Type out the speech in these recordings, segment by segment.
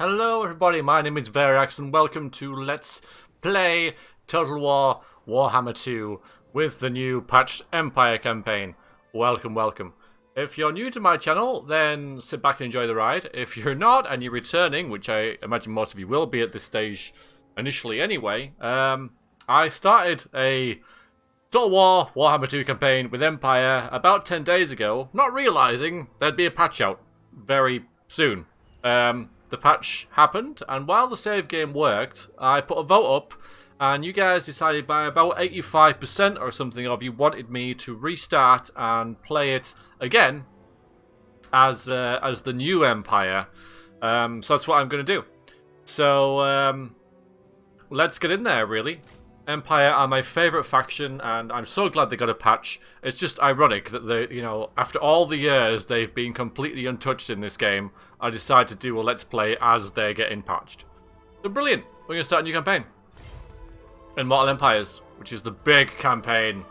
Hello everybody, my name is Veriax and welcome to Let's Play Total War Warhammer 2 with the new patched Empire campaign. Welcome, welcome. If you're new to my channel, then sit back and enjoy the ride. If you're not and you're returning, which I imagine most of you will be at this stage initially anyway, I started a Total War Warhammer 2 campaign with Empire about 10 days ago, not realising there'd be a patch out very soon. The patch happened, and while the save game worked, I put a vote up, and you guys decided by about 85% or something of you wanted me to restart and play it again as the new Empire. So that's what I'm going to do. So let's get in there, really. Empire are my favourite faction, and I'm so glad they got a patch. It's just ironic that they, after all the years they've been completely untouched in this game, I decided to do a Let's Play as they're getting patched. So brilliant! We're going to start a new campaign. Immortal Empires, which is the big campaign.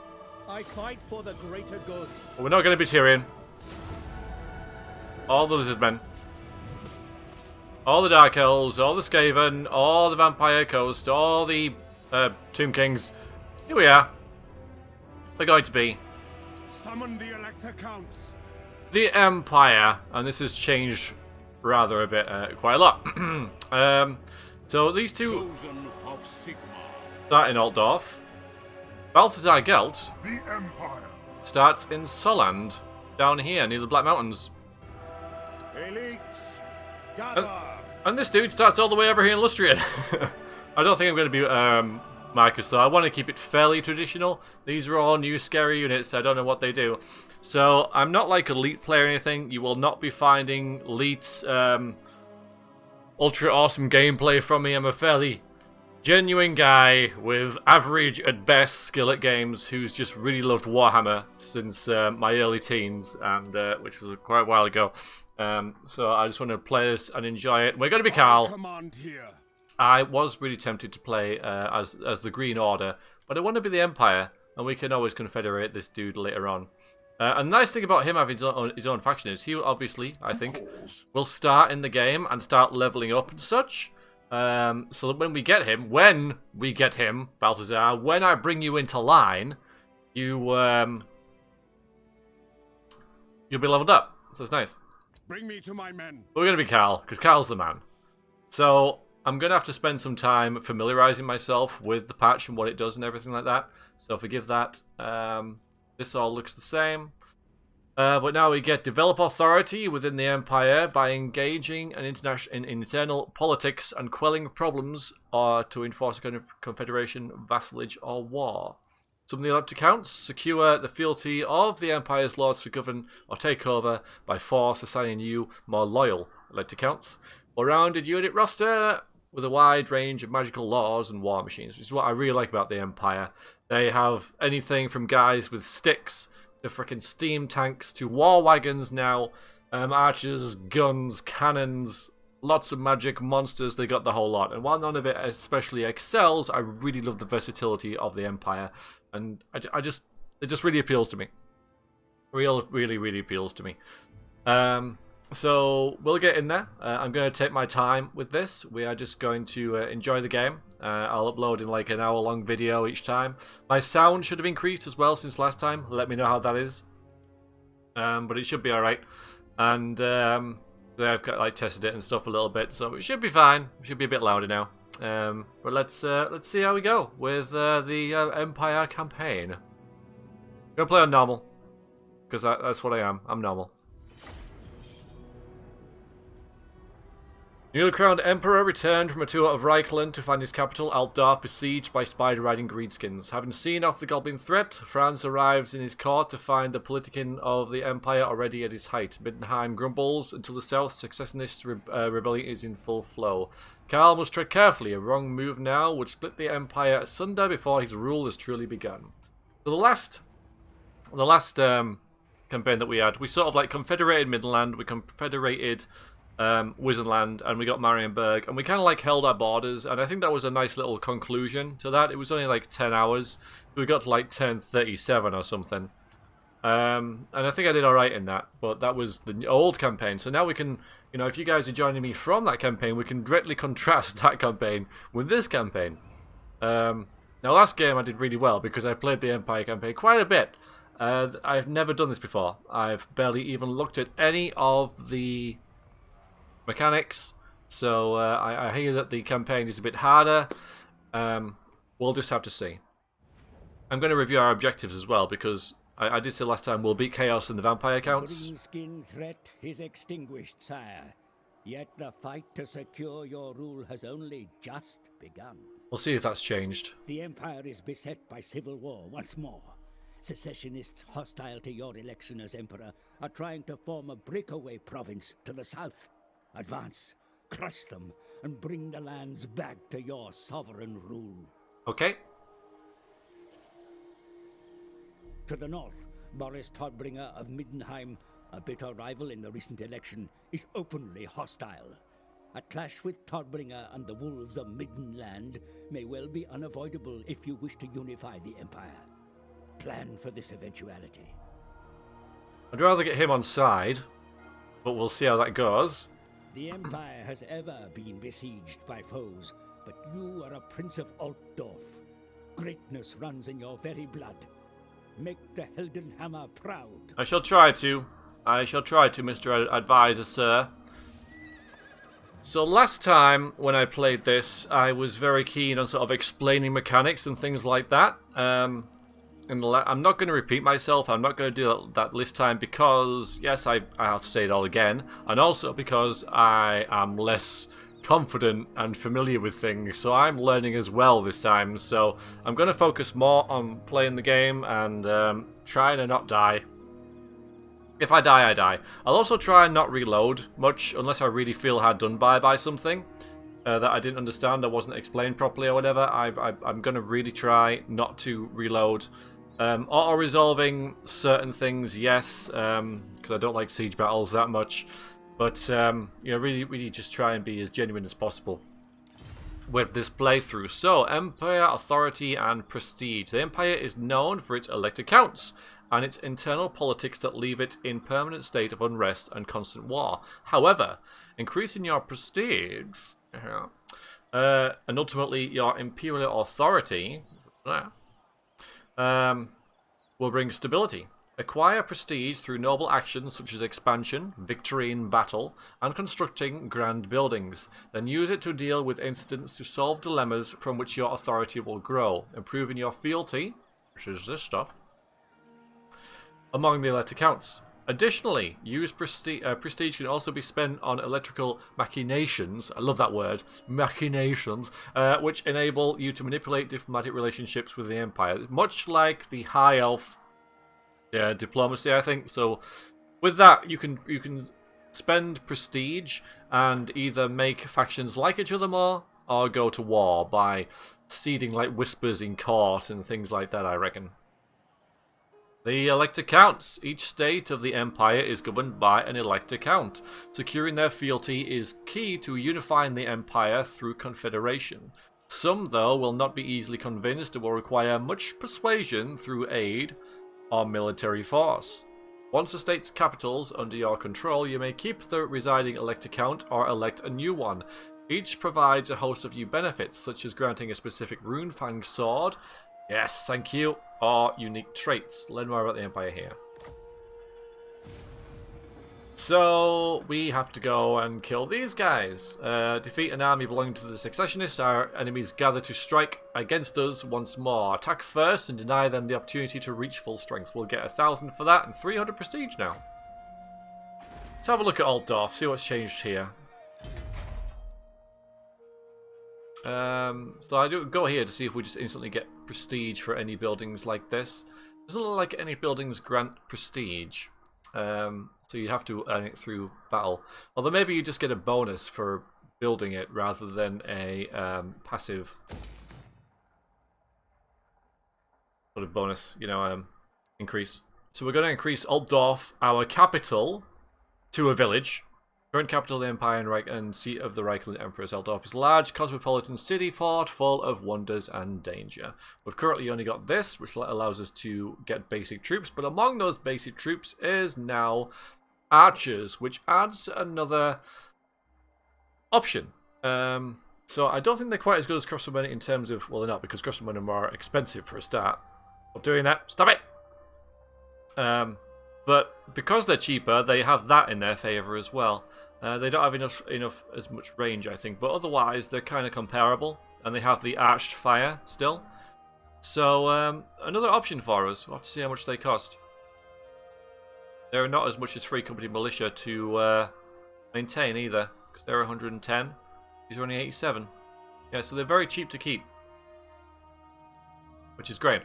I fight for the greater good. But we're not going to be Tyrion. All the Lizard Men. All the Dark Elves, all the Skaven, all the Vampire Coast, all the Tomb Kings. Here we are. They're going to be Summon the Elector Counts. the Empire, and this has changed rather a bit, quite a lot. So these two start in Altdorf. Balthazar Gelt The Empire. starts in Solland, down here near the Black Mountains. Elites, gather. And this dude starts all the way over here in Lustrian. I don't think I'm going to be Marcus, though. I want to keep it fairly traditional. These are all new scary units. I don't know what they do. So I'm not like a leet player or anything. You will not be finding leet's ultra awesome gameplay from me. I'm a fairly genuine guy with average at best skill at games who's just really loved Warhammer since my early teens, and which was quite a while ago. So I just want to play this and enjoy it. We're going to be Carl. Command here. I was really tempted to play as the Green Order, but I want to be the Empire, and we can always confederate this dude later on. And the nice thing about him having his own faction is he will obviously, I think, will start in the game and start leveling up and such. So that when we get him, Balthazar, when I bring you into line, you'll be leveled up. So it's nice. Bring me to my men. But we're going to be Carl, because Carl's the man. So I'm going to have to spend some time familiarising myself with the patch and what it does and everything like that. So forgive that. This all looks the same. But now we get develop authority within the Empire by engaging in internal politics and quelling problems or to enforce a confederation, vassalage, or war. Some of the Elector Counts secure the fealty of the Empire's lords to govern or take over by force, assigning you more loyal Elector Counts. Well-rounded unit roster with a wide range of magical laws and war machines, which is what I really like about the Empire. They have anything from guys with sticks to frickin' steam tanks to war wagons now, archers, guns, cannons, lots of magic, monsters. They got the whole lot. And while none of it especially excels, I really love the versatility of the Empire, and it just really appeals to me. Really appeals to me. So we'll get in there. I'm going to take my time with this. We are just going to enjoy the game. I'll upload in like an hour-long video each time. My sound should have increased as well since last time. Let me know how that is. But it should be alright. And I've got like tested it and stuff a little bit, so it should be fine. It should be a bit louder now. But let's see how we go with the Empire campaign. I'm gonna play on normal because that's what I am. I'm normal. Newly crowned Emperor returned from a tour of Reichland to find his capital, Altdorf, besieged by spider-riding greenskins. Having seen off the goblin threat, Franz arrives in his court to find the politicking of the Empire already at its height. Middenheim grumbles until the south secessionist rebellion is in full flow. Karl must tread carefully. A wrong move now would split the Empire asunder before his rule has truly begun. So the last campaign that we had, we sort of like confederated Midland, we confederated Wizenland, and we got Marienburg, and we kind of like held our borders, and I think that was a nice little conclusion to that. It was only like 10 hours, we got to like 10:37 or something. And I think I did alright in that, but that was the old campaign. So now we can, you know, if you guys are joining me from that campaign, we can directly contrast that campaign with this campaign. Now, last game I did really well because I played the Empire campaign quite a bit. I've never done this before. I've barely even looked at any of the mechanics, so I hear that the campaign is a bit harder. We'll just have to see. I'm going to review our objectives as well, because I did say last time we'll beat Chaos in the Vampire Counts. Greenskin threat is extinguished, sire. Yet the fight to secure your rule has only just begun. We'll see if that's changed. The Empire is beset by civil war once more. Secessionists hostile to your election as Emperor are trying to form a breakaway province to the south. Advance, crush them, and bring the lands back to your sovereign rule. Okay. To the north, Boris Todbringer of Middenheim, a bitter rival in the recent election, is openly hostile. A clash with Todbringer and the wolves of Middenland may well be unavoidable if you wish to unify the Empire. Plan for this eventuality. I'd rather get him on side, but we'll see how that goes. The Empire has ever been besieged by foes, but you are a Prince of Altdorf. Greatness runs in your very blood. Make the Heldenhammer proud. I shall try to. I shall try to, Mr. Advisor, sir. So last time when I played this, I was very keen on sort of explaining mechanics and things like that. I'm not going to repeat myself. I'm not going to do that this time because, yes, I have to say it all again. And also because I am less confident and familiar with things. So I'm learning as well this time. So I'm going to focus more on playing the game and trying to not die. If I die, I die. I'll also try and not reload much unless I really feel hard done by something that I didn't understand or wasn't explained properly or whatever. I'm going to really try not to reload. Auto-resolving certain things, yes, because I don't like siege battles that much. But, you know, really just try and be as genuine as possible with this playthrough. So, Empire, Authority, and Prestige. The Empire is known for its Elector Counts and its internal politics that leave it in permanent state of unrest and constant war. However, increasing your prestige and ultimately your imperial authority will bring stability. Acquire prestige through noble actions such as expansion, victory in battle, and constructing grand buildings. Then use it to deal with incidents to solve dilemmas from which your authority will grow, improving your fealty, which is this stuff, among the Elector Counts. Additionally, use prestige can also be spent on electrical machinations, I love that word, machinations, which enable you to manipulate diplomatic relationships with the Empire, much like the High Elf diplomacy, I think. So with that, you can spend prestige and either make factions like each other more, or go to war by seeding like whispers in court and things like that, I reckon. The Elector Counts. Each state of the Empire is governed by an Elector Count. Securing their fealty is key to unifying the Empire through confederation. Some, though, will not be easily convinced and will require much persuasion through aid or military force. Once a state's capital is under your control, you may keep the residing Elector Count or elect a new one. Each provides a host of new benefits, such as granting a specific Runefang sword, yes, thank you, or unique traits. Learn more about the Empire here. So, we have to go and kill these guys. Defeat an army belonging to the Secessionists. Our enemies gather to strike against us once more. Attack first and deny them the opportunity to reach full strength. We'll get 1,000 for that and 300 prestige now. Let's have a look at Altdorf, see what's changed here. So I do go here to see if we just instantly get prestige for any buildings like this. Doesn't look like any buildings grant prestige. So you have to earn it through battle. Although maybe you just get a bonus for building it rather than a passive sort of bonus, you know, increase. So we're going to increase Altdorf, our capital, to a village. Current capital of the Empire and seat of the Reichland Emperor Zeldorf is a large cosmopolitan city port full of wonders and danger. We've currently only got this, which allows us to get basic troops, but among those basic troops is now archers, which adds another option. So I don't think they're quite as good as crossbowmen in terms of, well, they're not, because crossbowmen are more expensive for a start. Stop doing that. Stop it! But because they're cheaper, they have that in their favour as well. They don't have enough as much range, I think, but otherwise they're kind of comparable, and they have the arched fire still. So another option for us. We'll have to see how much they cost. They're not as much as Free Company Militia to maintain either, because they're 110. These are only 87. Yeah, so they're very cheap to keep, which is great.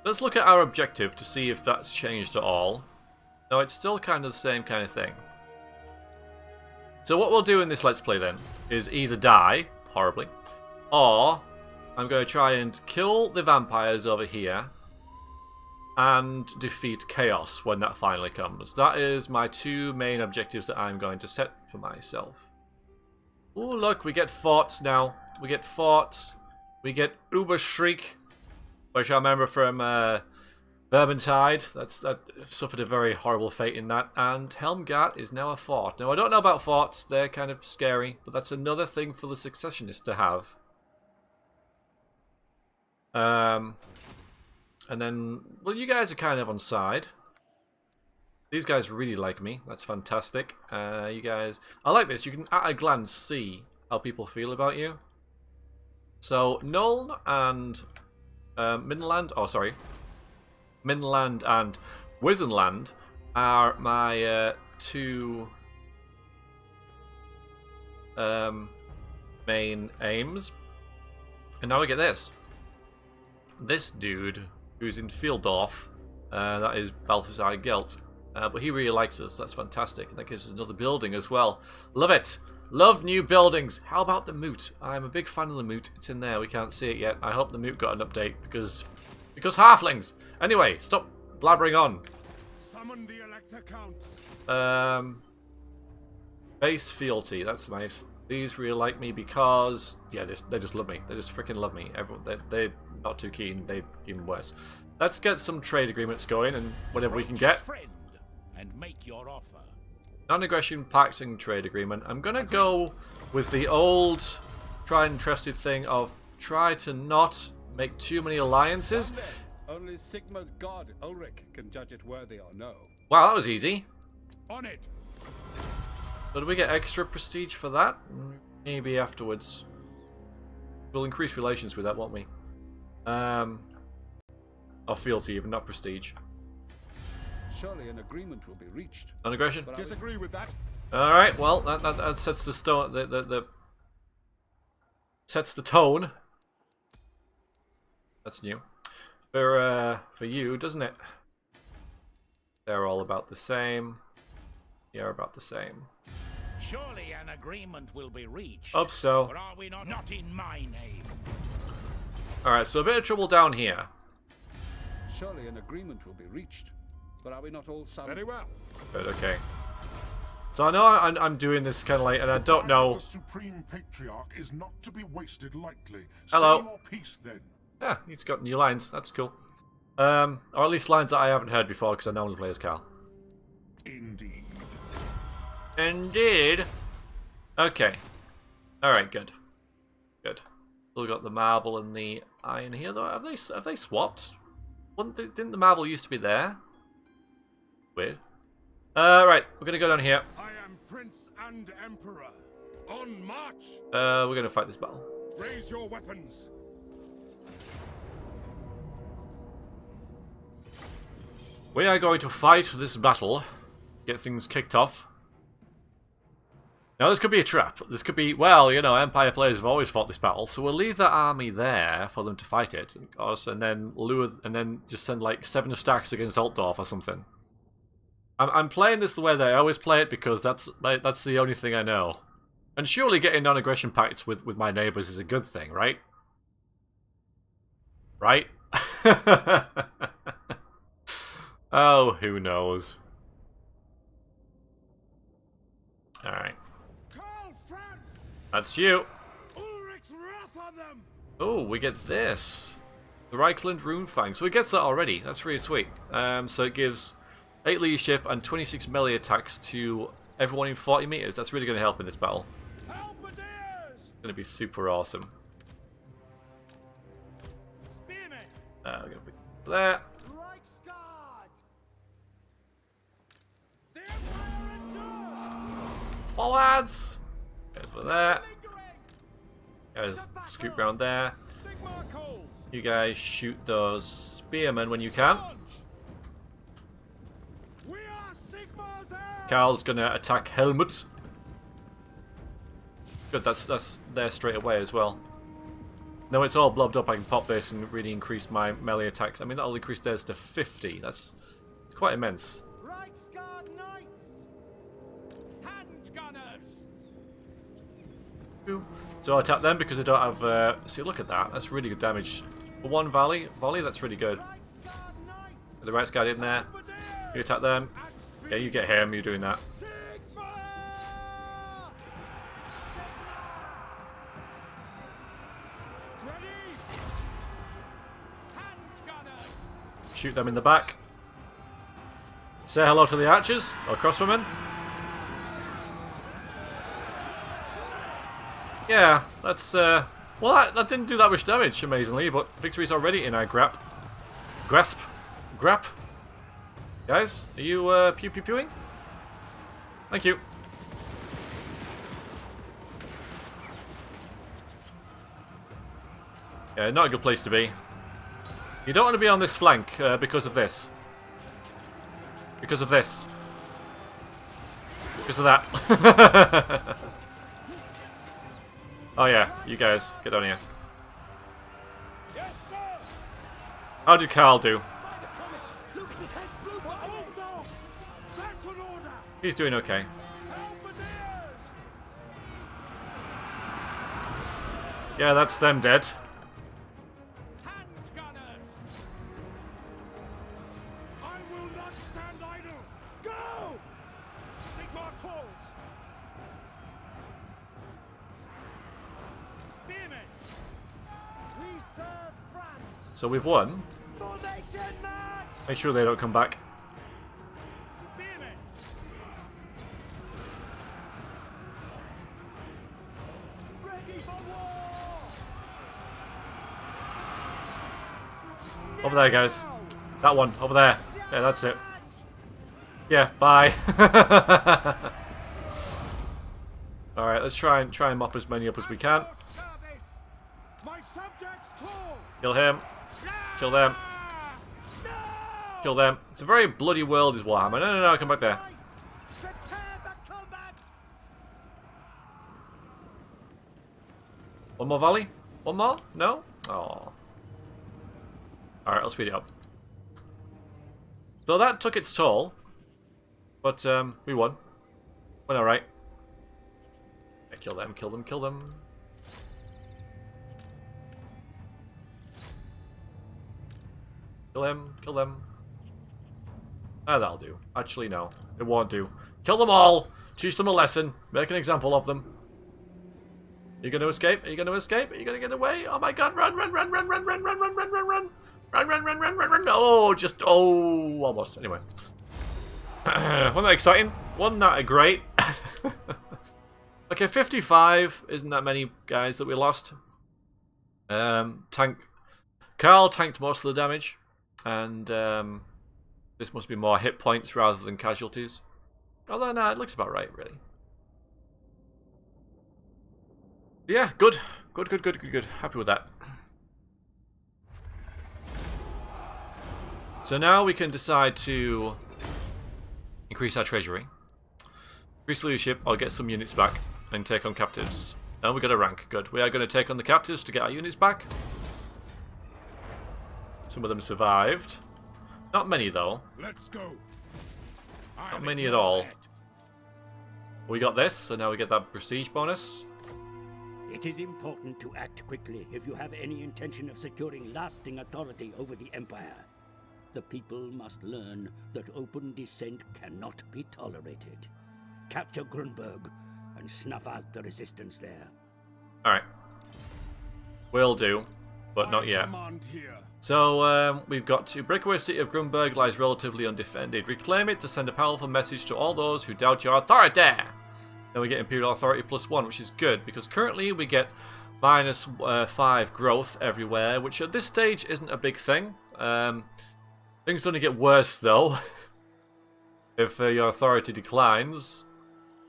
Let's look at our objective to see if that's changed at all. No, it's still kind of the same kind of thing. So what we'll do in this Let's Play then is either die horribly, or I'm going to try and kill the vampires over here and defeat Chaos when that finally comes. That is my two main objectives that I'm going to set for myself. Oh, look, we get forts now. We get forts. We get Uberschriek, which I remember from Vermintide. That suffered a very horrible fate in that. And Helmgart is now a fort. Now, I don't know about forts. They're kind of scary, but that's another thing for the Successionists to have. And then, well, you guys are kind of on side. These guys really like me. That's fantastic. You guys, I like this. You can at a glance see how people feel about you. So Nuln and Midland and Wizenland are my two main aims. And now we get this. This dude who's in Fieldorf, that is Balthasar Gelt. But he really likes us. That's fantastic. And that gives us another building as well. Love it. Love new buildings. How about the Moot? I'm a big fan of the Moot. It's in there. We can't see it yet. I hope the Moot got an update because halflings. Anyway, stop blabbering on. Summon the Elector Counts. Base fealty. That's nice. These really like me because, yeah, they just love me. They just freaking love me. Everyone, they're not too keen. They even worse. Let's get some trade agreements going and whatever we can get. And make your offer. Non-aggression pact and trade agreement. I'm gonna go with the old tried and trusted thing of try to not make too many alliances. Only Sigma's god Ulrich can judge it worthy or no. Wow, that was easy. On it. So do we get extra prestige for that? Maybe afterwards. We'll increase relations with that, won't we? Or fealty, even not prestige. Surely an agreement will be reached. Non-aggression? But I disagree with that. Alright, well, that sets the stone, sets the tone. That's new. For you, doesn't it? They're all about the same. You're about the same. Surely an agreement will be reached. Hope so. Or are we not in my name? Alright, so a bit of trouble down here. Surely an agreement will be reached. But are we not all some? Very well. Good, okay. So I know I'm doing this kind of late, and I don't know. The Supreme Patriarch is not to be wasted lightly. Hello. Say your piece then. Yeah, he's got new lines. That's cool. Or at least lines that I haven't heard before, because I normally play as Cal. Indeed. Indeed. Okay. Alright, good. Good. Still got the marble and the iron here, though. Have they swapped? Didn't the marble used to be there? Weird. Right, we're gonna go down here. I am Prince and Emperor. On march. We're gonna fight this battle. Raise your weapons. We are going to fight this battle. Get things kicked off. Now, this could be a trap. This could be, well, you know, Empire players have always fought this battle, so we'll leave that army there for them to fight it, of course, and then just send like 7 stacks against Altdorf or something. I'm playing this the way that I always play it because that's the only thing I know. And surely getting non-aggression pacts with my neighbours is a good thing, right? Right? Oh, who knows? That's you. Ulrich's wrath on them! Oh, we get this. The Reichland Rune Fang. So he gets that already. That's really sweet. So it gives 8 leadership and 26 melee attacks to everyone in 40 meters. That's really going to help in this battle. Halberdiers! Going to be super awesome. Spearmen! We're going to put there. Reichsguard! The Empire endures! Forwards. There's one there. Lingering! Guys, scoop round there. Sigmar Coles! You guys shoot those spearmen when you can. We are Sigmar's heirs! Carl's going to attack Helmut. Good, that's there straight away as well. No, it's all blobbed up. I can pop this and really increase my melee attacks. I mean, that'll increase theirs to 50. That's quite immense. Reichsguard Knights! Handgunners! So I'll attack them because I don't have... see, look at that. That's really good damage. For one volley, that's really good. Reichsguard Knights! Get the right guy in there. You attack them. Yeah, you get him. You're doing that. Sigmar! Ready! Handgunners! Shoot them in the back. Say hello to the archers or crossbowmen. Yeah, that's well, that didn't do that much damage, amazingly, but victory's already in our grasp. Guys, are you pew-pew-pewing? Thank you. Yeah, not a good place to be. You don't want to be on this flank because of this. Because of this. Because of that. Oh yeah, you guys, get down here. Yes, sir! How did Carl do? Hold off! That's an order! He's doing okay. Halberdiers! Yeah, that's them dead. Handgunners! I will not stand idle! Go! Sigmar calls! Spearmen! We serve France! So we've won. Formation match! Make sure they don't come back. Spearmen! Ready for war! Over there, guys. That one, over there. Yeah, that's it. Yeah, bye. Alright, let's try and mop as many up as we can. Service! My subjects call! Kill him. Kill them. Kill them. It's a very bloody world, is Warhammer. No, come back there. Prepare the combat! One more volley? One more? No? Oh. Alright, I'll speed it up. So that took its toll. But, we won. Went alright. Yeah, kill them, kill them, kill them. Kill him, kill them. Ah, that'll do. Actually, no. It won't do. Kill them all! Teach them a lesson. Make an example of them. Are you going to escape? Are you going to escape? Are you going to get away? Oh my god, run, run, run, run, run, run, run, run, run, run, run. Run, run, run, run, run, run. Oh, just, oh, almost. Anyway. Wasn't that exciting? Wasn't that great? Okay, 55 isn't that many guys that we lost. Carl tanked most of the damage. And this must be more hit points rather than casualties. Although, no, it looks about right, really. Yeah, good. Good. Happy with that. So now we can decide to increase our treasury, increase leadership, or get some units back, and take on captives. And we got a rank. Good. We are going to take on the captives to get our units back. Some of them survived. Not many, though. Let's go! Not many at all. We got this, so now we get that prestige bonus. It is important to act quickly if you have any intention of securing lasting authority over the Empire. The people must learn that open dissent cannot be tolerated. Capture Grunberg and snuff out the resistance there. Alright. Will do, but not yet. Command here. So, we've got to breakaway city of Grunberg lies relatively undefended. Reclaim it to send a powerful message to all those who doubt your authority. Then we get Imperial Authority +1, which is good, because currently we get -5 growth everywhere, which at this stage isn't a big thing. Things only get worse, though, if your authority declines,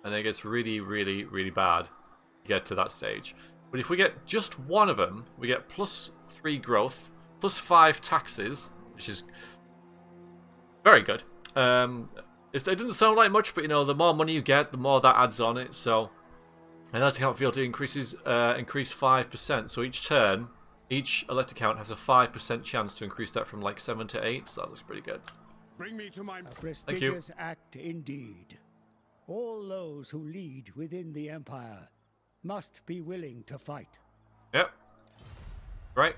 and it gets really, really, really bad to get to that stage. But if we get just one of them, we get +3 growth, +5 taxes, which is very good. It doesn't sound like much, but you know, the more money you get, the more that adds on it. So, and Elector Count field increase 5%. So each turn, each Elector Count has a 5% chance to increase that from like 7 to 8. So that looks pretty good. Bring me to my... A prestigious act indeed. All those who lead within the Empire must be willing to fight. Yep. Right.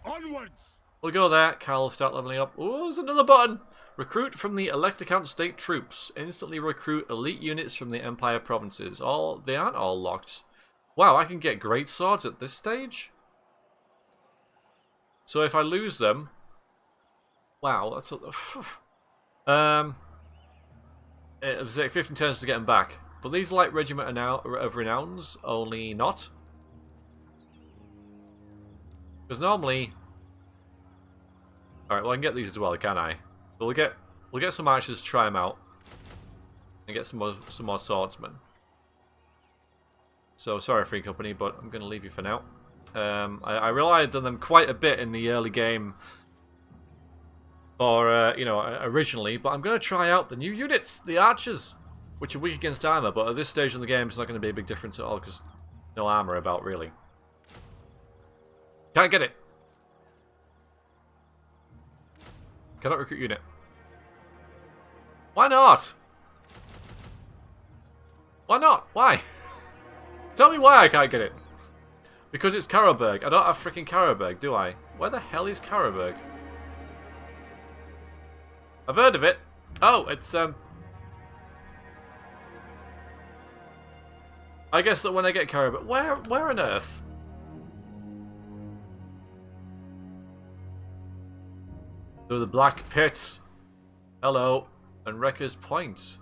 Onwards! We'll go there. Cal will start leveling up. Oh, there's another button. Recruit from the Elector Count state troops. Instantly recruit elite units from the Empire provinces. They aren't all locked. Wow, I can get great swords at this stage? So if I lose them... Wow, that's it's like 15 turns to get them back. But these light regiment of renowns, only not. Because normally... Alright, well I can get these as well, can I? So we'll get some archers to try them out. And get some more swordsmen. So sorry, Free Company, but I'm going to leave you for now. I relied on them quite a bit in the early game. Or, you know, originally. But I'm going to try out the new units, the archers. Which are weak against armor, but at this stage in the game it's not going to be a big difference at all. Because no armor about, really. Can't get it. Cannot recruit unit. Why not? Why not? Why? Tell me why I can't get it. Because it's Karabberg. I don't have freaking Karabberg, do I? Where the hell is Karabberg? I've heard of it. Oh, it's I guess that when I get Karabberg, where on earth? Through the Black Pits. Hello. And Wrecker's Point.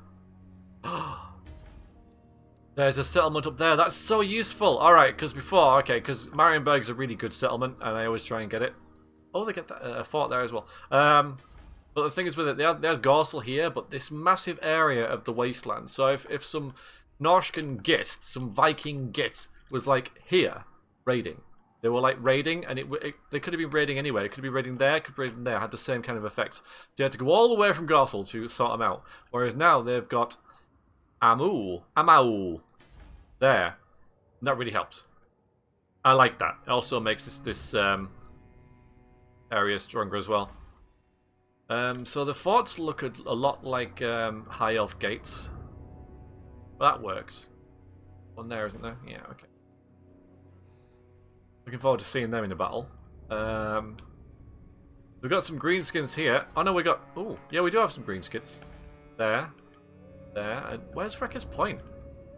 There's a settlement up there. That's so useful. Alright, because before, okay, because Marienburg's a really good settlement, and I always try and get it. Oh, they get that, a fort there as well. But the thing is with it, they had Gorsel here, but this massive area of the wasteland. So if some Norscan Git, some Viking Git, was like here, raiding. They were like raiding, and they could have been raiding anywhere. It could be raiding there, could be raiding there. Had the same kind of effect. So you had to go all the way from Gorsel to sort them out. Whereas now they've got Amau, there. And that really helps. I like that. It also makes this area stronger as well. So the forts look a lot like High Elf gates. Well, that works. One there, isn't there? Yeah, okay. Looking forward to seeing them in the battle. We've got some greenskins here. Oh no, we got... Oh, yeah, we do have some greenskins. There. There. And where's Wrecker's Point?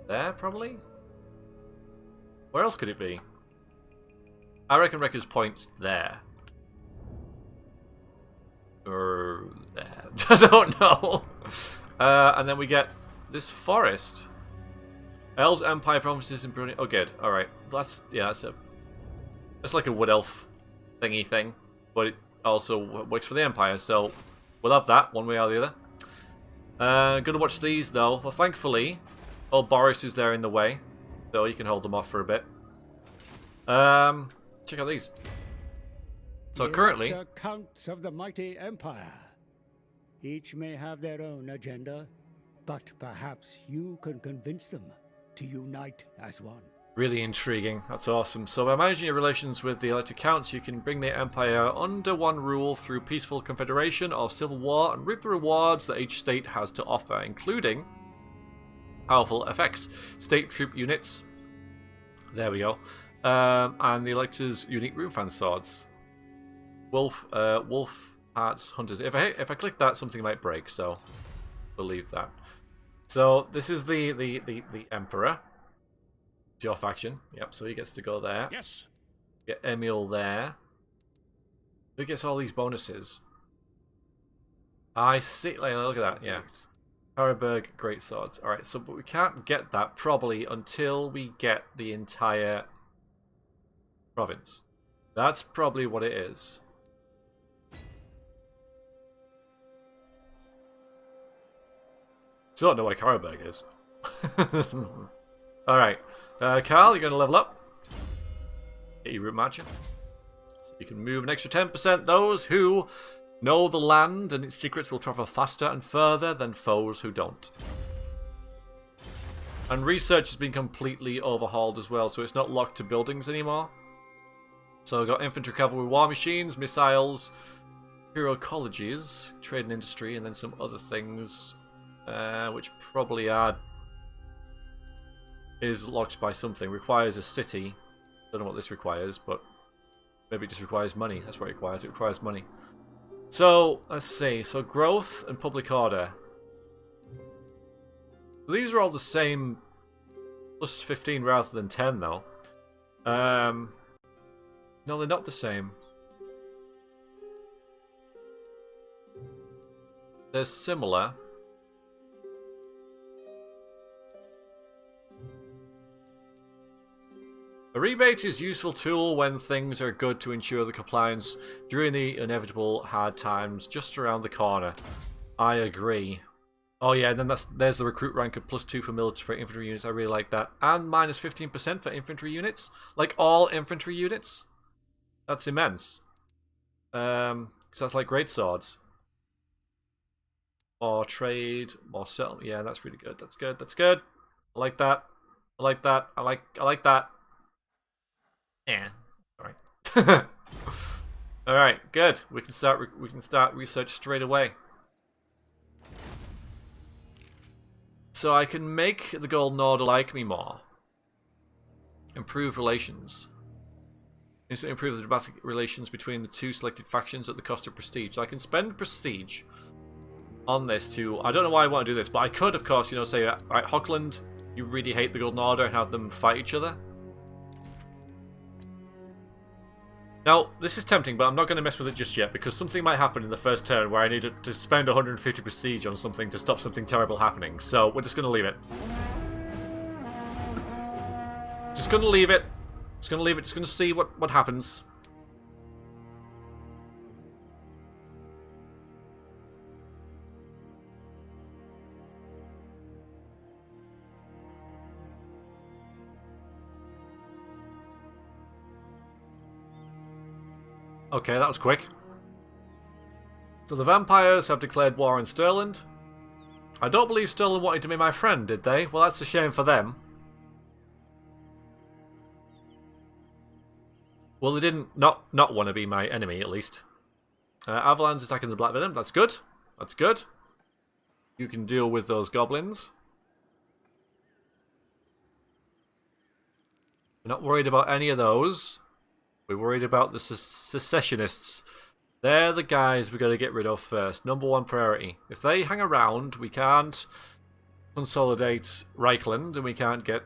There, probably? Where else could it be? I reckon Wrecker's Point's there. Or there. I don't know. And then we get this forest. Elves Empire promises in Brunei. Oh, good. Alright. That's like a wood elf thingy thing. But it also works for the Empire. So we'll have that one way or the other. Gonna watch these though. Well, thankfully, old Boris is there in the way. So you can hold them off for a bit. Check out these. So currently... Elector Counts of the mighty Empire. Each may have their own agenda, but perhaps you can convince them to unite as one. Really intriguing. That's awesome. So by managing your relations with the Elector Counts, you can bring the Empire under one rule through peaceful confederation or civil war and reap the rewards that each state has to offer, including powerful effects, state troop units, there we go, and the Elector's unique rune fan swords. Wolf Hearts Hunters. If I click that, something might break, so believe that. So this is the Emperor. It's your faction. Yep, so he gets to go there. Yes. Get Emil there. Who gets all these bonuses? I see. Like, look at that. Yeah. Harburg, great swords. Alright, so but we can't get that probably until we get the entire province. That's probably what it is. Still don't know where Harburg is. Alright. Carl, you're going to level up. Get your route marcher. So you can move an extra 10%. Those who know the land and its secrets will travel faster and further than foes who don't. And research has been completely overhauled as well, so it's not locked to buildings anymore. So we've got infantry, cavalry, war machines, missiles, hero colleges, trade and industry, and then some other things, which probably is locked by something. Requires a city. Don't know what this requires, but maybe it just requires money. That's what it requires. It requires money. So, let's see. So, growth and public order. These are all the same. Plus 15 rather than 10, though. No, they're not the same. They're similar. A rebate is a useful tool when things are good to ensure the compliance during the inevitable hard times just around the corner. I agree. Oh yeah, and then there's the recruit rank of +2 for military infantry units. I really like that. And minus 15% for infantry units. Like all infantry units. That's immense. Because that's like great swords. More trade, more settlement. Yeah, that's really good. That's good. That's good. I like that. I like that. I like that. Yeah. Alright. Alright, good. We can start research straight away. So I can make the Golden Order like me more. Improve relations. Instantly improve the diplomatic relations between the two selected factions at the cost of prestige. So I can spend prestige on this to... I don't know why I want to do this, but I could, of course, you know, say, right, Hockland, you really hate the Golden Order and have them fight each other. Now, this is tempting, but I'm not going to mess with it just yet, because something might happen in the first turn where I need to spend 150 prestige on something to stop something terrible happening. So, we're just going to leave it. Just going to leave it. Just going to leave it. Just going to see what happens. Okay, that was quick. So the vampires have declared war on Stirland. I don't believe Stirland wanted to be my friend, did they? Well, that's a shame for them. Well, they didn't not want to be my enemy, at least. Avalan's attacking the Black Venom. That's good. That's good. You can deal with those goblins. We're not worried about any of those. We're worried about the secessionists. They're the guys we've got to get rid of first. Number one priority. If they hang around, we can't consolidate Reichland and we can't get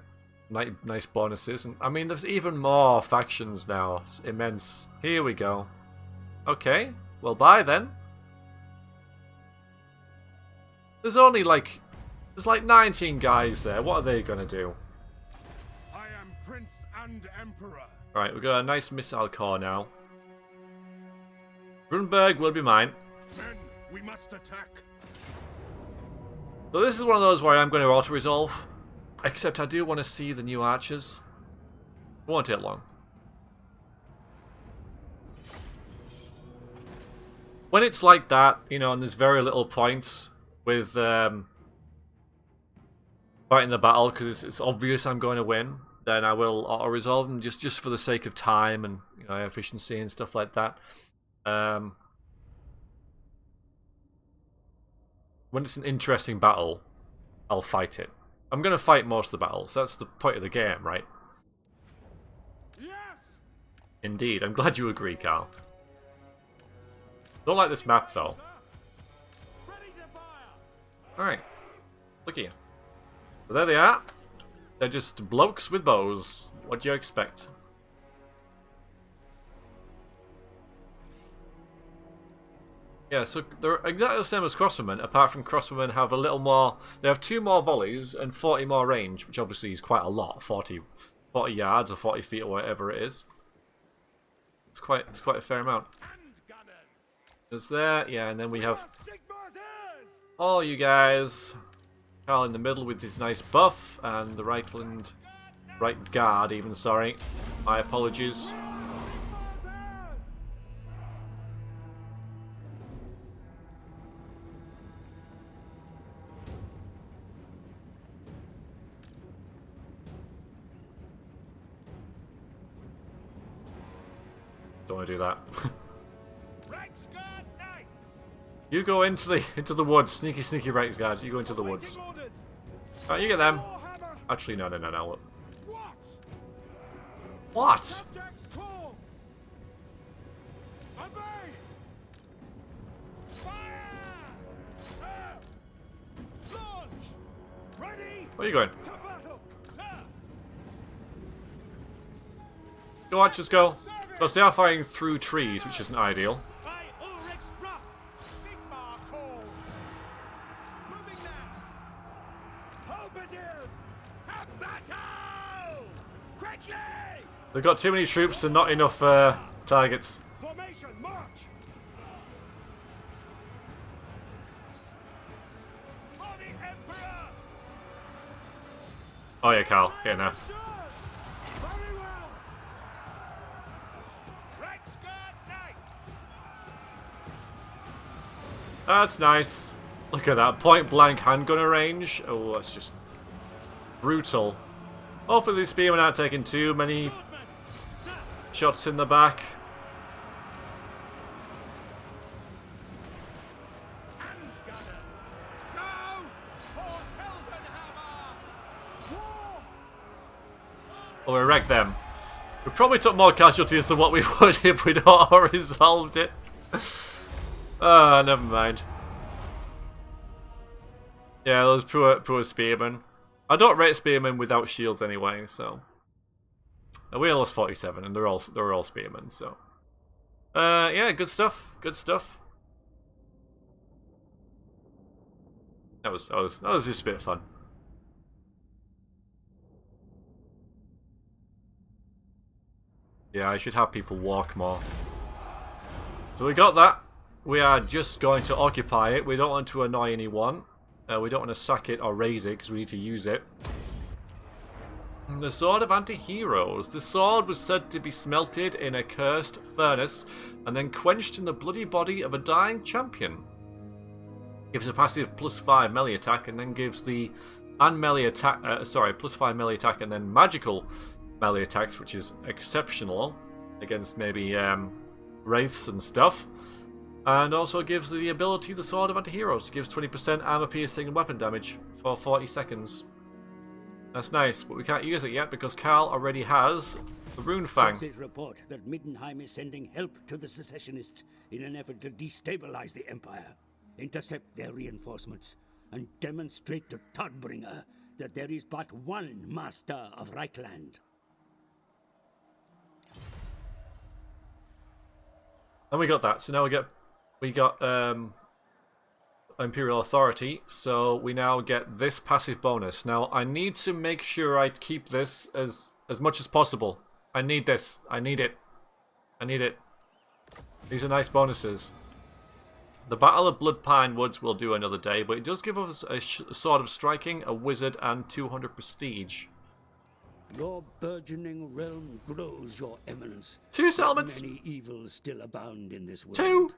nice bonuses. And I mean, there's even more factions now. It's immense. Here we go. Okay, well, bye then. There's only like... There's like 19 guys there. What are they going to do? I am Prince and Emperor. Right, we've got a nice missile core now. Grunberg will be mine. Men, we must attack. So this is one of those where I'm going to auto-resolve. Except I do want to see the new archers. It won't take long. When it's like that, you know, and there's very little points with fighting the battle, because it's obvious I'm going to win, then I will auto-resolve them just for the sake of time and, you know, efficiency and stuff like that. When it's an interesting battle, I'll fight it. I'm going to fight most of the battles. That's the point of the game, right? Yes. Indeed. I'm glad you agree, Carl. Don't like this map, though. Ready to fire. Alright. Look at you. So there they are. They're just blokes with bows. What do you expect? Yeah, so they're exactly the same as crossbowmen, apart from crossbowmen have a little more... They have 2 more volleys and 40 more range, which obviously is quite a lot. 40 yards or 40 feet or whatever it is. It's quite a fair amount. There's there, yeah, and then we have all you guys. Carl in the middle with his nice buff, and the right guard even, sorry. My apologies. Don't want to do that. You go into the woods, sneaky right guards. You go into the woods. Alright, you get them. Actually, no. What? Where are you going? Go on, just go. Because they are firing through trees, which isn't ideal. They've got too many troops and not enough targets. Formation, march! For the Emperor! Oh yeah, Carl, get in there. Very well! Reichsguard Knights! That's nice. Look at that, point blank handgunner range. Oh, that's just brutal. Hopefully these spearmen aren't taking too many shots in the back. Oh, we wrecked them. We probably took more casualties than what we would if we'd already resolved it. Ah, never mind. Yeah, those poor spearmen. I don't rate spearmen without shields anyway, so. We lost 47, and they're all spearmen, so. Yeah, good stuff. Good stuff. That was just a bit of fun. Yeah, I should have people walk more. So we got that. We are just going to occupy it. We don't want to annoy anyone. We don't want to sack it or raise it because we need to use it. The Sword of Anti-Heroes. The sword was said to be smelted in a cursed furnace and then quenched in the bloody body of a dying champion. Gives a passive +5 melee attack and then gives the unmelee attack. +5 melee attack and then magical melee attacks, which is exceptional against maybe wraiths and stuff. And also gives the ability, the Sword of Anti-Heroes, gives 20% armor piercing and weapon damage for 40 seconds. That's nice, but we can't use it yet because Karl already has the Rune Fang. Sources report that Middenheim is sending help to the secessionists in an effort to destabilize the Empire, intercept their reinforcements, and demonstrate to Todbringer that there is but one master of Reichland. And we got that, so now we got Imperial Authority, so we now get this passive bonus. Now, I need to make sure I keep this as much as possible. I need this. I need it. I need it. These are nice bonuses. The Battle of Blood Pine Woods we'll do another day, but it does give us a Sword of Striking, a Wizard, and 200 Prestige. Your burgeoning realm grows, Your Eminence. 2 settlements. Many evils still abound in this world. 2.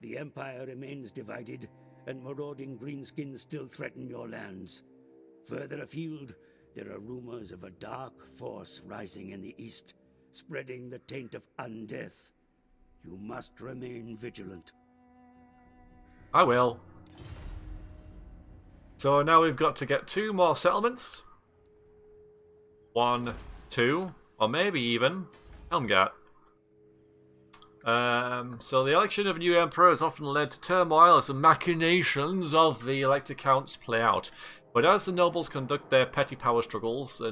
The Empire remains divided, and marauding greenskins still threaten your lands. Further afield, there are rumors of a dark force rising in the east, spreading the taint of undeath. You must remain vigilant. I will. So now we've got to get 2 more settlements. 1, 2, or maybe even Helmgart. So the election of a new emperor has often led to turmoil as the machinations of the Elector Counts play out. But as the nobles conduct their petty power struggles, the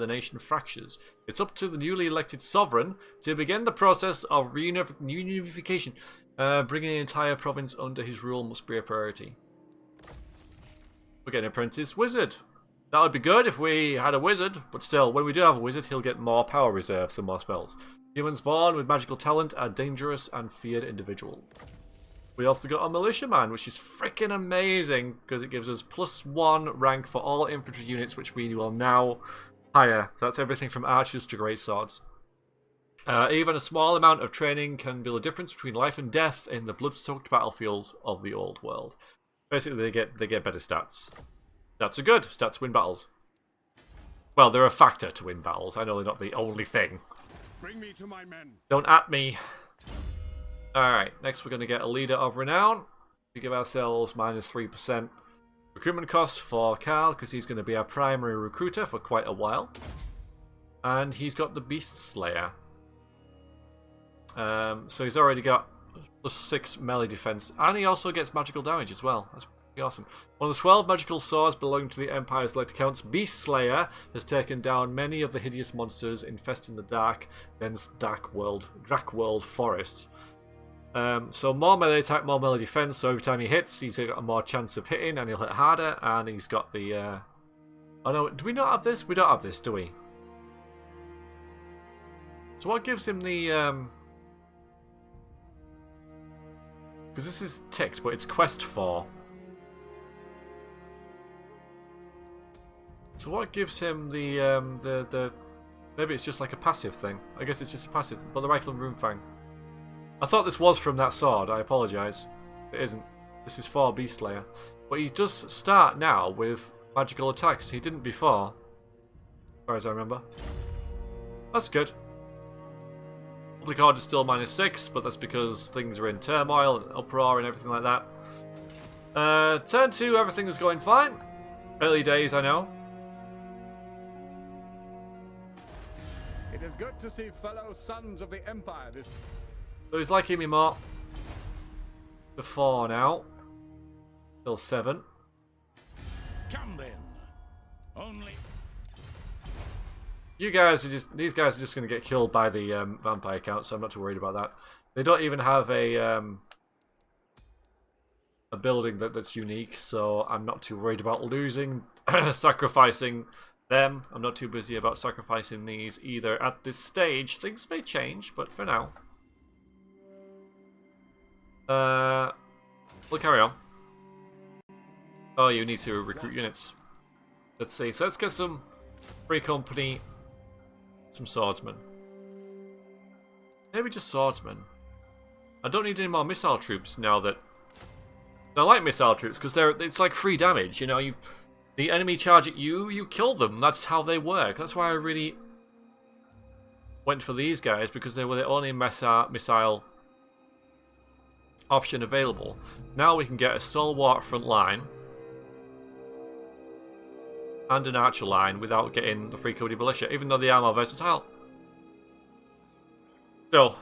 nation fractures. It's up to the newly elected sovereign to begin the process of reunification. Bringing the entire province under his rule must be a priority. We're getting an apprentice wizard. That would be good if we had a wizard, but still, when we do have a wizard, he'll get more power reserves and more spells. Humans born with magical talent are dangerous and feared individuals. We also got a militiaman, which is freaking amazing because it gives us +1 rank for all infantry units, which we will now hire. So that's everything from archers to great swords. Even a small amount of training can be the difference between life and death in the blood-soaked battlefields of the old world. Basically, they get better stats. Stats are good. Stats win battles. Well, they're a factor to win battles. I know they're not the only thing. Bring me to my men. Don't at me. Alright, next we're going to get a leader of renown. We give ourselves -3% recruitment cost for Carl, because he's going to be our primary recruiter for quite a while. And he's got the Beast Slayer. So he's already got +6 melee defense, and he also gets magical damage as well. That's pretty awesome. One of the 12 magical swords belonging to the Empire's Elector Counts, Beast Slayer has taken down many of the hideous monsters infesting the dense Dark World forests. So more melee attack, more melee defense, so every time he hits, he's got a more chance of hitting, and he'll hit harder, and he's got the... Oh no, do we not have this? We don't have this, do we? So what gives him the... Because this is ticked, but it's quest 4. So what gives him the maybe it's just like a passive thing. I guess it's just a passive, but the Reichland Runefang. I thought this was from that sword, I apologise. It isn't. This is for Beast Slayer. But he does start now with magical attacks. He didn't before, as far as I remember. That's good. Public order is still -6, but that's because things are in turmoil and uproar and everything like that. Turn 2, everything is going fine. Early days, I know. It is good to see fellow sons of the Empire this... So he's liking me more. The 4 now. Still 7. Come then. Only... These guys are just going to get killed by the vampire count, so I'm not too worried about that. They don't even have a building that's unique, so I'm not too worried about losing, sacrificing them. I'm not too busy about sacrificing these either at this stage. Things may change, but for now. We'll carry on. Oh, you need to recruit units. Let's see. So let's get some free company, some swordsmen. Maybe just swordsmen. I don't need any more missile troops now that... I like missile troops because it's like free damage, you know. The enemy charge at you, you kill them. That's how they work. That's why I really went for these guys, because they were the only missile option available. Now we can get a stalwart front line and an archer line without getting the free Cody militia, even though they are more versatile. Still,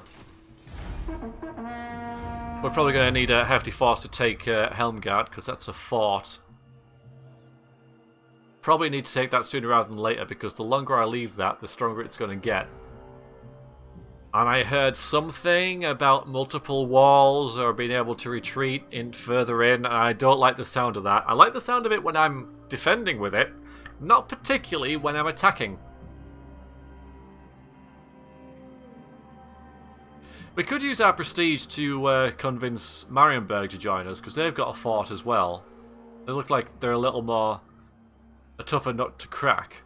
we're probably going to need a hefty force to take Helmgard, because that's a fort. Probably need to take that sooner rather than later, because the longer I leave that, the stronger it's going to get. And I heard something about multiple walls or being able to retreat further in, and I don't like the sound of that. I like the sound of it when I'm defending with it, not particularly when I'm attacking. We could use our prestige to convince Marienburg to join us, because they've got a fort as well. They look like they're a tougher nut to crack.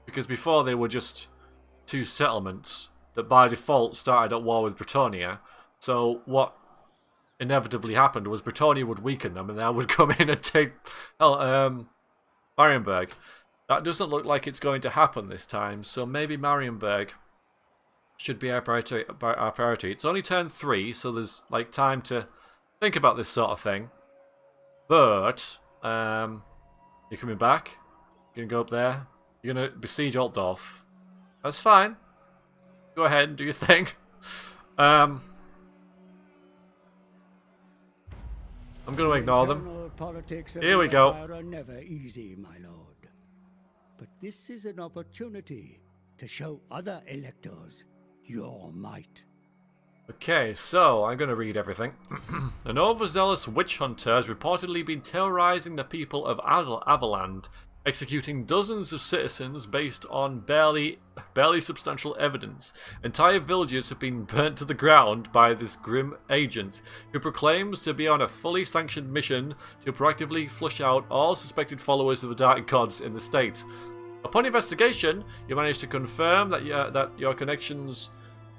Because before they were just 2 settlements that by default started at war with Bretonnia. So what inevitably happened was Bretonnia would weaken them, and they would come in and take Marienburg. That doesn't look like it's going to happen this time, so maybe Marienburg should be our priority. It's only turn 3, so there's like time to think about this sort of thing. But you're coming back. You're gonna go up there. You're gonna besiege Altdorf. That's fine. Go ahead and do your thing. I'm going to ignore them. Internal politics of Here the we go. Empire are never easy, my lord. But this is an opportunity to show other electors your might. Okay, so I'm going to read everything. An overzealous witch hunter has reportedly been terrorizing the people of Avaland, executing dozens of citizens based on barely substantial evidence. Entire villages have been burnt to the ground by this grim agent, who proclaims to be on a fully sanctioned mission to proactively flush out all suspected followers of the Dark Gods in the state. Upon investigation, you manage to confirm that your connections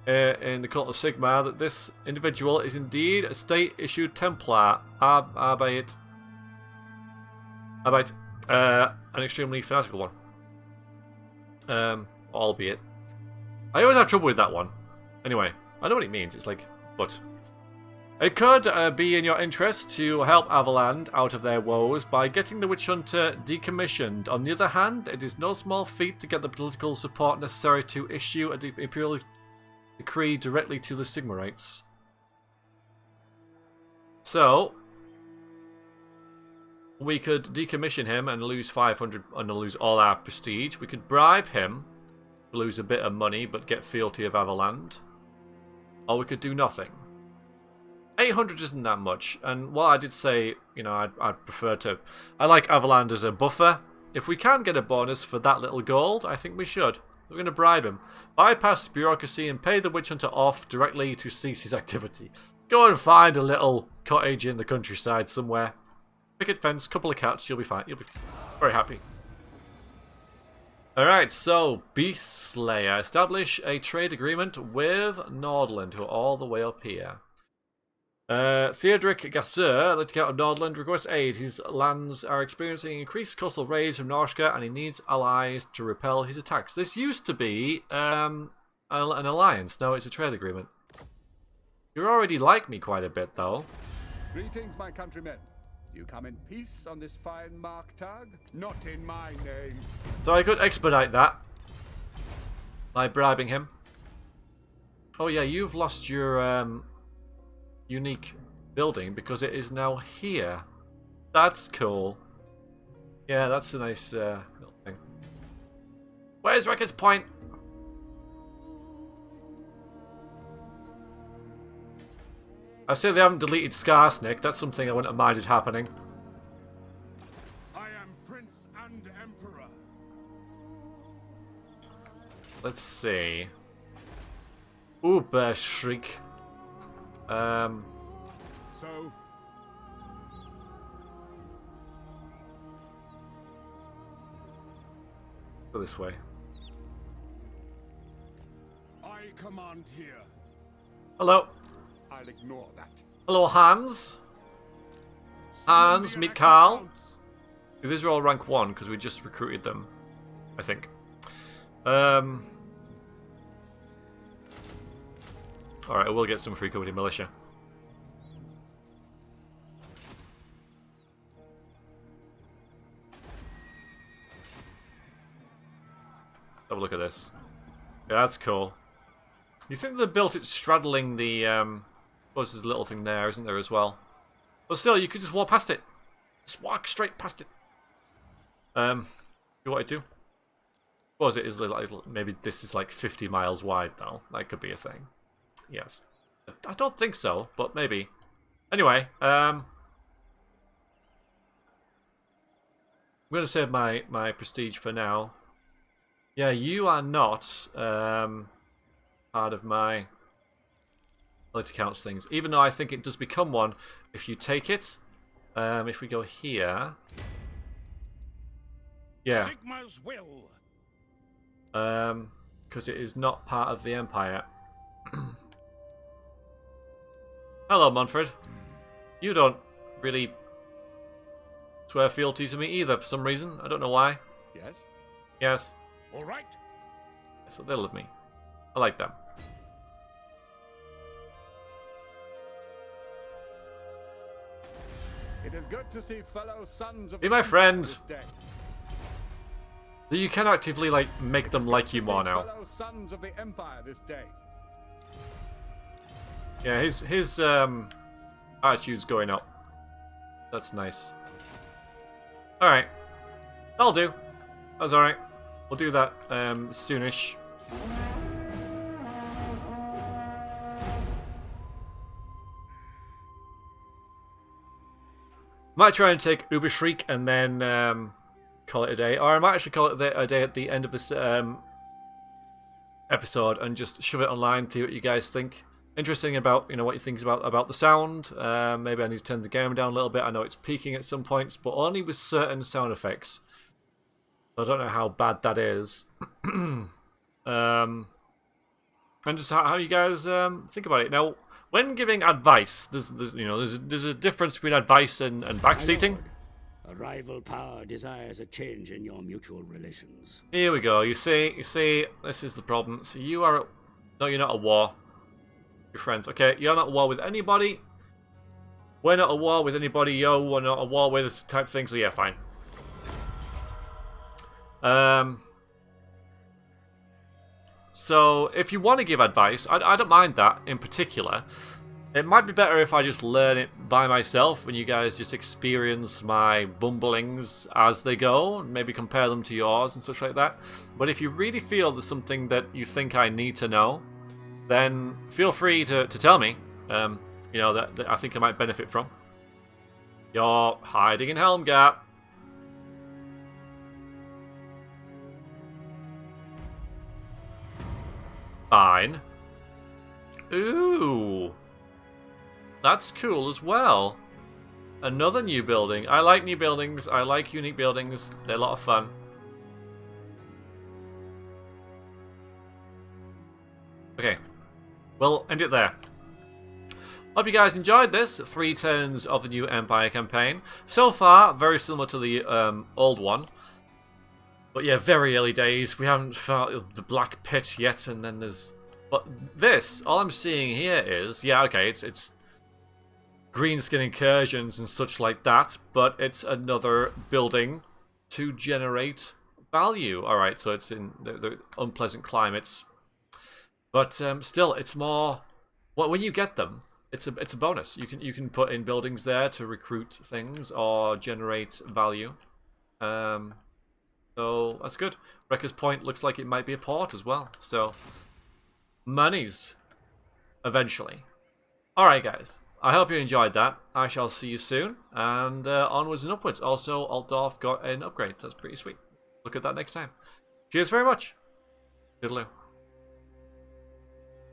in the Cult of Sigma, that this individual is indeed a state-issued Templar, albeit an extremely fanatical one. Albeit. I always have trouble with that one. Anyway, I know what it means. It's like, but. It could be in your interest to help Avaland out of their woes by getting the Witch Hunter decommissioned. On the other hand, it is no small feat to get the political support necessary to issue a imperial decree directly to the Sigmarites. So, we could decommission him and lose 500 and lose all our prestige. We could bribe him to lose a bit of money but get fealty of Avaland. Or we could do nothing. 800 isn't that much, and while I did say, you know, I'd prefer to... I like Avaland as a buffer. If we can get a bonus for that little gold, I think we should. We're going to bribe him. Bypass bureaucracy and pay the Witch Hunter off directly to cease his activity. Go and find a little cottage in the countryside somewhere. Picket fence, couple of cats, you'll be fine. You'll be very happy. Alright, so Beast Slayer. Establish a trade agreement with Nordland, who are all the way up here. Theodoric Gassur, Elector Count of Nordland, requests aid. His lands are experiencing increased coastal raids from Norska, and he needs allies to repel his attacks. This used to be an alliance. Now it's a trade agreement. You already like me quite a bit, though. Greetings, my countrymen. You come in peace on this fine Marktag? Not in my name. So I could expedite that by bribing him. Oh yeah, you've lost your unique building because it is now here. That's cool. Yeah, that's a nice little thing. Where's Record's Point? I say they haven't deleted Skarsnik. That's something I wouldn't have minded happening. I am Prince and Emperor. Let's see. Uberschriek. So, Go this way. I command here. Hello. I'll ignore that. Hello, Hans. Summon Hans, the meet Elector Carl. Counts. These are all rank 1 because we just recruited them, I think. Alright, I will get some free company militia. Have a look at this. Yeah, that's cool. You think they built it straddling the, there's a little thing there, isn't there, as well? But still, you could just walk past it. Just walk straight past it. You wanted to? Suppose it is like, maybe this is like 50 miles wide, though. That could be a thing. Yes. I don't think so, but maybe. Anyway, I'm going to save my prestige for now. Yeah, you are not part of my Elector Counts things, even though I think it does become one if you take it. If we go here, yeah, Sigma's will. because it is not part of the Empire. Hello, Manfred. You don't really swear fealty to me either for some reason. I don't know why. Yes? Yes, All right. so they love me. I like them. It is good to see fellow sons of Be the my Empire friend. this day. So you can actively like make them like you To see more now. fellow sons of the Empire this day. Yeah, his attitude's going up. That's nice. Alright. That'll do. That's alright. We'll do that soonish. Might try and take Uber Shriek and then call it a day. Or I might actually call it a day at the end of this episode and just shove it online, see what you guys think. Interesting about, you know, what you think about the sound. Maybe I need to turn the game down a little bit. I know it's peaking at some points, but only with certain sound effects. I don't know how bad that is. And just how you guys think about it. Now, when giving advice, there's a difference between advice and backseating. A rival power desires a change in your mutual relations. Here we go. You see, this is the problem. So you are, no, you're not at war. Your friends, okay? You're not at war with anybody. We're not at war with anybody. Yo, we're not at war with type thing. So yeah, fine. So if you want to give advice, I don't mind that in particular. It might be better if I just learn it by myself and you guys just experience my bumblings as they go, and maybe compare them to yours and such like that. But if you really feel there's something that you think I need to know, then feel free to tell me, you know, that I think I might benefit from. You're hiding in Helm Gap. Fine. Ooh. That's cool as well. Another new building. I like new buildings. I like unique buildings. They're a lot of fun. Okay. We'll end it there. Hope you guys enjoyed this. 3 turns of the new Empire campaign. So far, very similar to the old one. But yeah, very early days. We haven't found the Black Pit yet, and then there's... But this, all I'm seeing here is... Yeah, okay, it's greenskin incursions and such like that, but it's another building to generate value. Alright, so it's in the unpleasant climates. But still, it's more... Well, when you get them, it's a bonus. You can put in buildings there to recruit things or generate value. So that's good. Wrecker's Point looks like it might be a port as well. So monies eventually. Alright guys, I hope you enjoyed that. I shall see you soon. And onwards and upwards. Also, Altdorf got an upgrade. So that's pretty sweet. Look at that next time. Cheers very much. Toodaloo.